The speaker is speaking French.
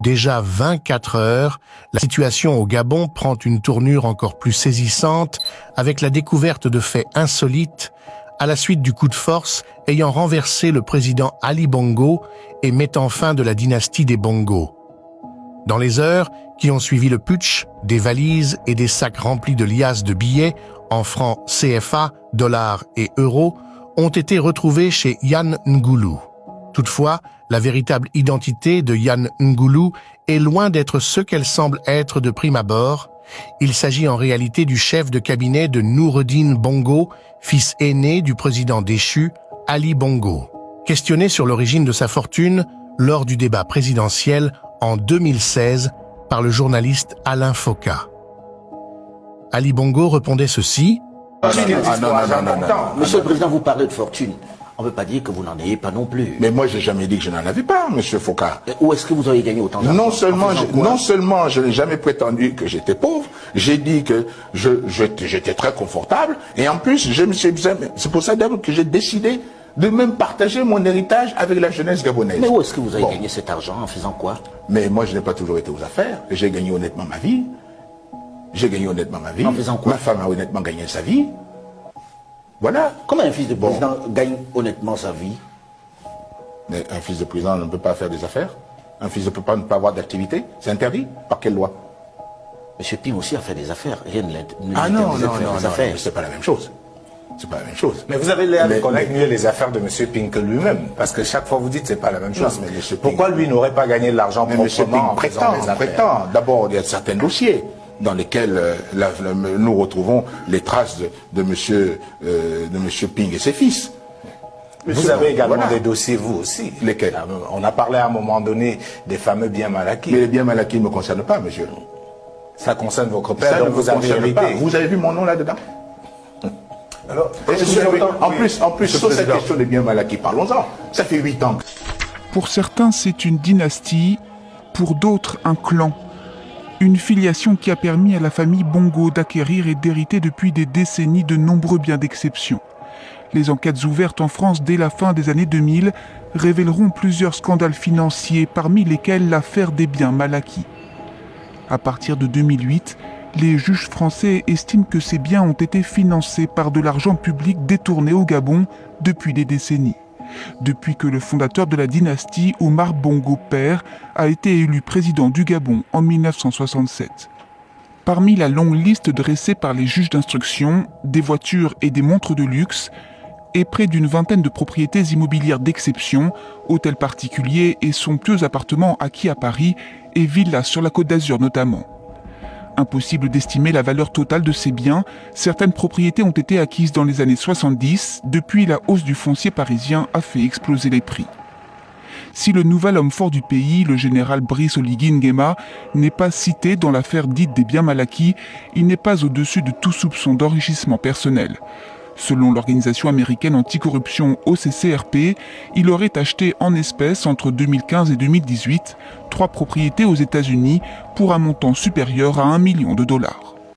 Déjà 24 heures, la situation au Gabon prend une tournure encore plus saisissante avec la découverte de faits insolites à la suite du coup de force ayant renversé le président Ali Bongo et mettant fin de la dynastie des Bongo. Dans les heures qui ont suivi le putsch, des valises et des sacs remplis de liasses de billets en francs CFA, dollars et euros ont été retrouvés chez Yann Ngoulou. Toutefois, la véritable identité de Yann Ngoulou est loin d'être ce qu'elle semble être de prime abord. Il s'agit en réalité du chef de cabinet de Noureddine Bongo, fils aîné du président déchu, Ali Bongo. Questionné sur l'origine de sa fortune lors du débat présidentiel en 2016 par le journaliste Alain Foka. Ali Bongo répondait ceci. Non. Monsieur le Président, vous parlez de fortune. On ne peut pas dire que vous n'en ayez pas non plus. Mais moi, j'ai jamais dit que je n'en avais pas, monsieur Foucault. Où est-ce que vous auriez gagné autant d'argent? Non seulement je n'ai jamais prétendu que j'étais pauvre, j'ai dit que j'étais très confortable, et en plus, c'est pour ça d'ailleurs que j'ai décidé de même partager mon héritage avec la jeunesse gabonaise. Mais où est-ce que vous avez gagné cet argent? En faisant quoi? Mais moi, je n'ai pas toujours été aux affaires. J'ai gagné honnêtement ma vie. En faisant quoi? Ma femme a honnêtement gagné sa vie. Voilà. Comment un fils de président gagne honnêtement sa vie? Mais un fils de président ne peut pas faire des affaires. Un fils de président ne peut pas avoir d'activité. C'est interdit. Par quelle loi? Monsieur Ping aussi a fait des affaires. Rien ne non, c'est pas la même chose. C'est pas la même chose. Mais vous avez l'air de connaître mieux les affaires de M. Ping que lui-même. Parce que chaque fois vous dites que c'est pas la même chose. Non, mais pourquoi lui n'aurait pas gagné de l'argent proprement en faisant des affaires? D'abord, il y a certains dossiers dans lesquels nous retrouvons les traces de monsieur Ping et ses fils. Vous avez également des dossiers, vous aussi. Lesquels? On a parlé à un moment donné des fameux biens mal acquis. Mais les biens mal acquis ne me concernent pas, monsieur. Ça concerne votre père, donc vous avez hérité. Vous avez vu mon nom là-dedans? Alors, en plus, sur cette question des biens mal acquis, parlons-en. Ça fait 8 ans. Pour certains, c'est une dynastie, pour d'autres, un clan. Une filiation qui a permis à la famille Bongo d'acquérir et d'hériter depuis des décennies de nombreux biens d'exception. Les enquêtes ouvertes en France dès la fin des années 2000 révéleront plusieurs scandales financiers, parmi lesquels l'affaire des biens mal acquis. À partir de 2008, les juges français estiment que ces biens ont été financés par de l'argent public détourné au Gabon depuis des décennies. Depuis que le fondateur de la dynastie, Omar Bongo père, a été élu président du Gabon en 1967. Parmi la longue liste dressée par les juges d'instruction, des voitures et des montres de luxe, et près d'une vingtaine de propriétés immobilières d'exception, hôtels particuliers et somptueux appartements acquis à Paris et villas sur la Côte d'Azur notamment. Impossible d'estimer la valeur totale de ces biens, certaines propriétés ont été acquises dans les années 70, depuis la hausse du foncier parisien a fait exploser les prix. Si le nouvel homme fort du pays, le général Brice Oligui Nguema, n'est pas cité dans l'affaire dite des biens mal acquis, il n'est pas au-dessus de tout soupçon d'enrichissement personnel. Selon l'organisation américaine anticorruption OCCRP, il aurait acheté en espèces entre 2015 et 2018 3 propriétés aux États-Unis pour un montant supérieur à $1 million.